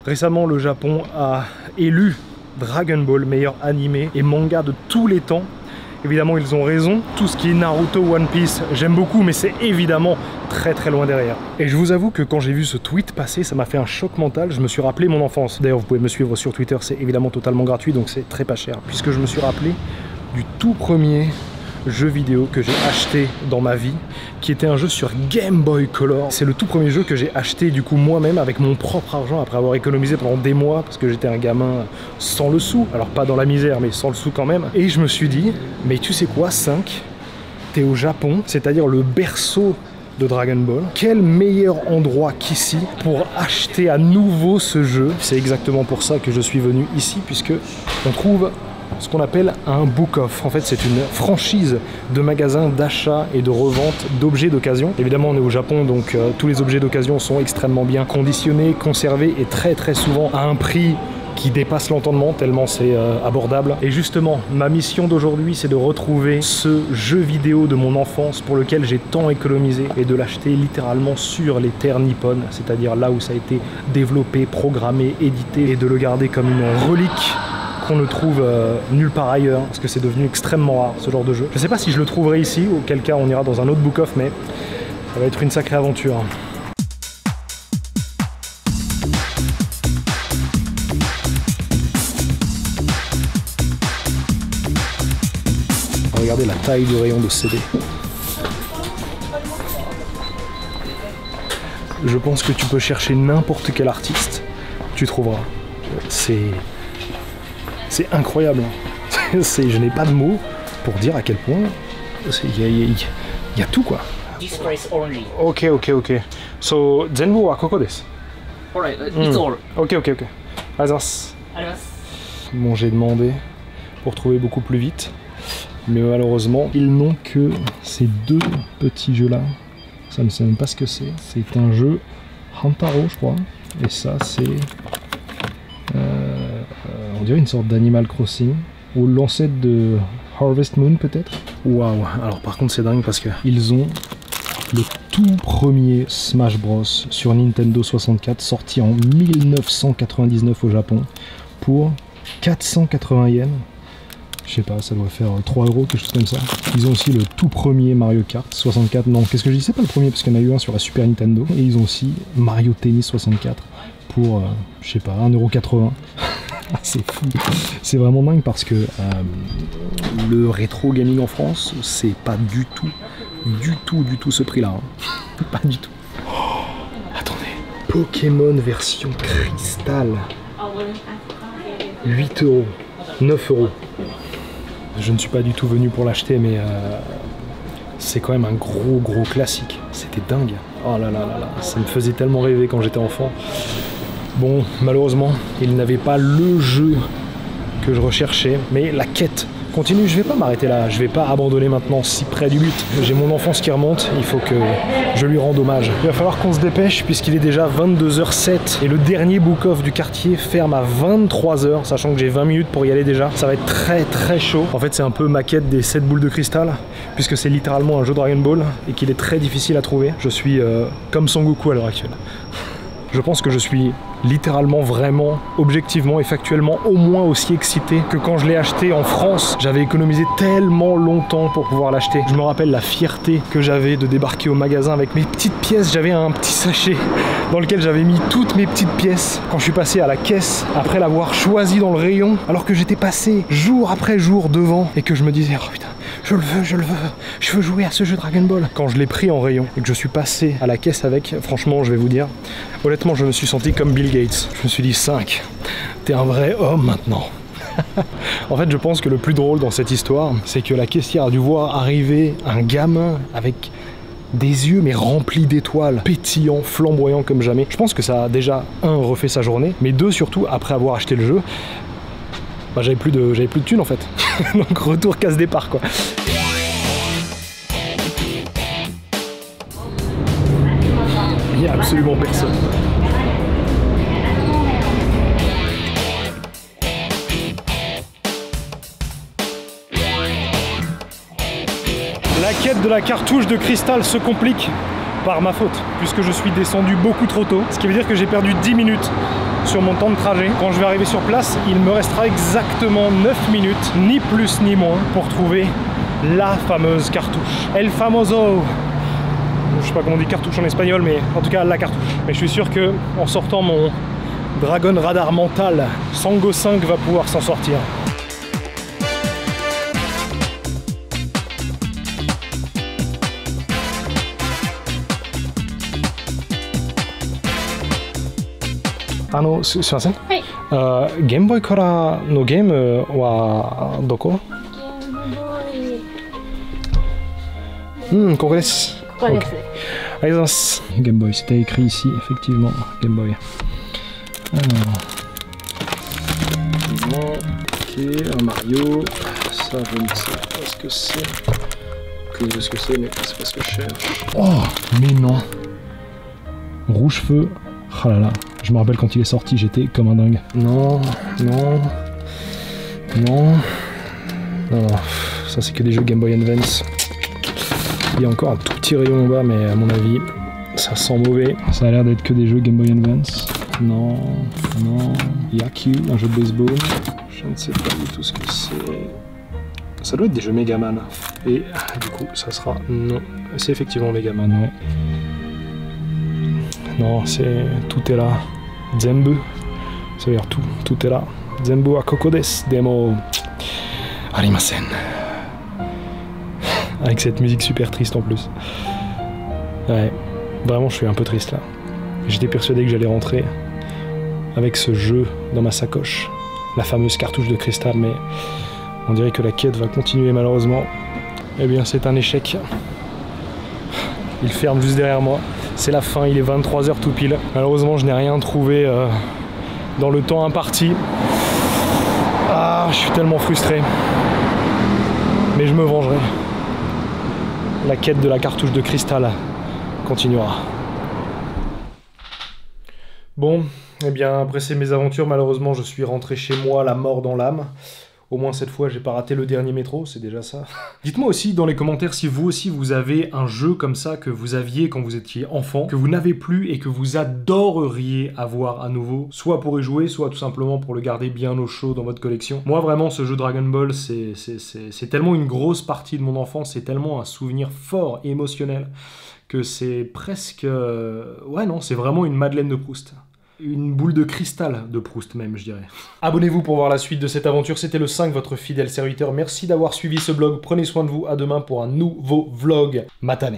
Récemment, le Japon a élu Dragon Ball meilleur animé et manga de tous les temps. Évidemment, ils ont raison. Tout ce qui est Naruto, One Piece, j'aime beaucoup, mais c'est évidemment très très loin derrière. Et je vous avoue que quand j'ai vu ce tweet passer, ça m'a fait un choc mental. Je me suis rappelé mon enfance. D'ailleurs, vous pouvez me suivre sur Twitter, c'est évidemment totalement gratuit, donc c'est très pas cher. Puisque je me suis rappelé du tout premier jeu vidéo que j'ai acheté dans ma vie, qui était un jeu sur Game Boy Color. C'est le tout premier jeu que j'ai acheté du coup moi-même avec mon propre argent après avoir économisé pendant des mois parce que j'étais un gamin sans le sou, alors pas dans la misère mais sans le sou quand même. Et je me suis dit, mais tu sais quoi 5, t'es au Japon, c'est-à-dire le berceau de Dragon Ball. Quel meilleur endroit qu'ici pour acheter à nouveau ce jeu. C'est exactement pour ça que je suis venu ici, puisque on trouve ce qu'on appelle un book-off. En fait, c'est une franchise de magasins d'achat et de revente d'objets d'occasion. Évidemment, on est au Japon, donc tous les objets d'occasion sont extrêmement bien conditionnés, conservés et très souvent à un prix qui dépasse l'entendement, tellement c'est abordable. Et justement, ma mission d'aujourd'hui, c'est de retrouver ce jeu vidéo de mon enfance pour lequel j'ai tant économisé et de l'acheter littéralement sur les terres nippones, c'est-à-dire là où ça a été développé, programmé, édité, et de le garder comme une relique qu'on ne trouve nulle part ailleurs, parce que c'est devenu extrêmement rare ce genre de jeu. Je sais pas si je le trouverai ici, auquel cas on ira dans un autre book-off, mais ça va être une sacrée aventure. Regardez la taille du rayon de CD. Je pense que tu peux chercher n'importe quel artiste, tu trouveras. C'est incroyable. Je n'ai pas de mots pour dire à quel point il y a tout quoi. This price only. Ok. So, zenbu wa koko desu. Alright, it's all. Ok. Bon, j'ai demandé pour trouver beaucoup plus vite. Mais malheureusement, ils n'ont que ces deux petits jeux là. Ça ne sait même pas ce que c'est. C'est un jeu Hantaro, je crois. Et ça, c'est... on dirait une sorte d'Animal Crossing. Ou l'ancêtre de Harvest Moon, peut-être. Waouh. Alors par contre, c'est dingue parce qu'ils ont le tout premier Smash Bros sur Nintendo 64, sorti en 1999 au Japon, pour 480 yens. Je sais pas, ça doit faire 3 €, quelque chose comme ça. Ils ont aussi le tout premier Mario Kart 64. Non, qu'est-ce que je dis? C'est pas le premier, parce qu'il y en a eu un sur la Super Nintendo. Et ils ont aussi Mario Tennis 64 pour, je sais pas, 1,80 €. C'est fou. C'est vraiment dingue parce que le rétro gaming en France, c'est pas du tout ce prix-là. Hein. Pas du tout. Oh, attendez. Pokémon version cristal. 8 €. 9 €. Je ne suis pas du tout venu pour l'acheter, mais c'est quand même un gros classique. C'était dingue. Oh là, ça me faisait tellement rêver quand j'étais enfant. Bon, malheureusement, il n'avait pas le jeu que je recherchais, mais la quête continue. Je vais pas m'arrêter là, je vais pas abandonner maintenant si près du but. J'ai mon enfance qui remonte, il faut que je lui rende hommage. Il va falloir qu'on se dépêche puisqu'il est déjà 22h07 et le dernier book-off du quartier ferme à 23h, sachant que j'ai 20 minutes pour y aller déjà. Ça va être très chaud. En fait, c'est un peu ma quête des 7 boules de cristal, puisque c'est littéralement un jeu Dragon Ball et qu'il est très difficile à trouver. Je suis comme Son Goku à l'heure actuelle. Je pense que je suis littéralement, vraiment, objectivement et factuellement au moins aussi excité que quand je l'ai acheté en France. J'avais économisé tellement longtemps pour pouvoir l'acheter. Je me rappelle la fierté que j'avais de débarquer au magasin avec mes petites pièces. J'avais un petit sachet dans lequel j'avais mis toutes mes petites pièces. Quand je suis passé à la caisse, après l'avoir choisi dans le rayon, alors que j'étais passé jour après jour devant et que je me disais, oh putain, je veux jouer à ce jeu Dragon Ball. Quand je l'ai pris en rayon et que je suis passé à la caisse avec, franchement, je vais vous dire, honnêtement, je me suis senti comme Bill Gates. Je me suis dit, 5, t'es un vrai homme maintenant. En fait, je pense que le plus drôle dans cette histoire, c'est que la caissière a dû voir arriver un gamin avec des yeux mais remplis d'étoiles, pétillants, flamboyants comme jamais. Je pense que ça a déjà, refait sa journée, mais 2, surtout, après avoir acheté le jeu, bah, j'avais plus de thunes en fait. Donc retour casse départ quoi. Il n'y a absolument personne. La quête de la cartouche de cristal se complique par ma faute, puisque je suis descendu beaucoup trop tôt, ce qui veut dire que j'ai perdu 10 minutes sur mon temps de trajet. Quand je vais arriver sur place, il me restera exactement 9 minutes, ni plus ni moins, pour trouver la fameuse cartouche. El famoso. Je sais pas comment on dit cartouche en espagnol, mais en tout cas la cartouche. Mais je suis sûr que en sortant mon Dragon Radar mental, Sango 5 va pouvoir s'en sortir. Sumimasen? Game Boy からのゲームはどこ？ここです。ここです。Okay. ありがとうございます。Game Boy, c'était écrit ici, effectivement. Game Boy. Ok, un Mario. Ça, je ne sais pas ce que c'est. Que ce que c'est, mais c'est pas ce que je cherche. Oh, mais non. Rouge feu. Oh là là. Je me rappelle quand il est sorti, j'étais comme un dingue. Non, non, non, non, ça c'est que des jeux Game Boy Advance. Il y a encore un tout petit rayon en bas, mais à mon avis, ça sent mauvais. Ça a l'air d'être que des jeux Game Boy Advance. Non, non, Yaku, un jeu de baseball. Je ne sais pas du tout ce que c'est. Ça doit être des jeux Megaman. Et du coup, ça sera... Non, c'est effectivement Megaman, ouais. Non, c'est... Tout est là. Zenbu, ça veut dire tout, tout est là. Zenbu wa koko desu, demo arimasen. Avec cette musique super triste en plus. Ouais, vraiment je suis un peu triste là. J'étais persuadé que j'allais rentrer avec ce jeu dans ma sacoche, la fameuse cartouche de cristal, mais on dirait que la quête va continuer malheureusement. Eh bien c'est un échec. Il ferme juste derrière moi. C'est la fin, il est 23 h tout pile. Malheureusement, je n'ai rien trouvé dans le temps imparti. Ah, je suis tellement frustré. Mais je me vengerai. La quête de la cartouche de cristal continuera. Bon, eh bien, après ces mésaventures, malheureusement, je suis rentré chez moi, la mort dans l'âme. Au moins cette fois, j'ai pas raté le dernier métro, c'est déjà ça. Dites-moi aussi dans les commentaires si vous aussi vous avez un jeu comme ça que vous aviez quand vous étiez enfant, que vous n'avez plus et que vous adoreriez avoir à nouveau, soit pour y jouer, soit tout simplement pour le garder bien au chaud dans votre collection. Moi vraiment, ce jeu Dragon Ball, c'est tellement une grosse partie de mon enfance, c'est tellement un souvenir fort et émotionnel que c'est presque... Ouais non, c'est vraiment une Madeleine de Proust. Une boule de cristal de Proust même, je dirais. Abonnez-vous pour voir la suite de cette aventure. C'était le 5, votre fidèle serviteur. Merci d'avoir suivi ce vlog. Prenez soin de vous. À demain pour un nouveau vlog. Matane.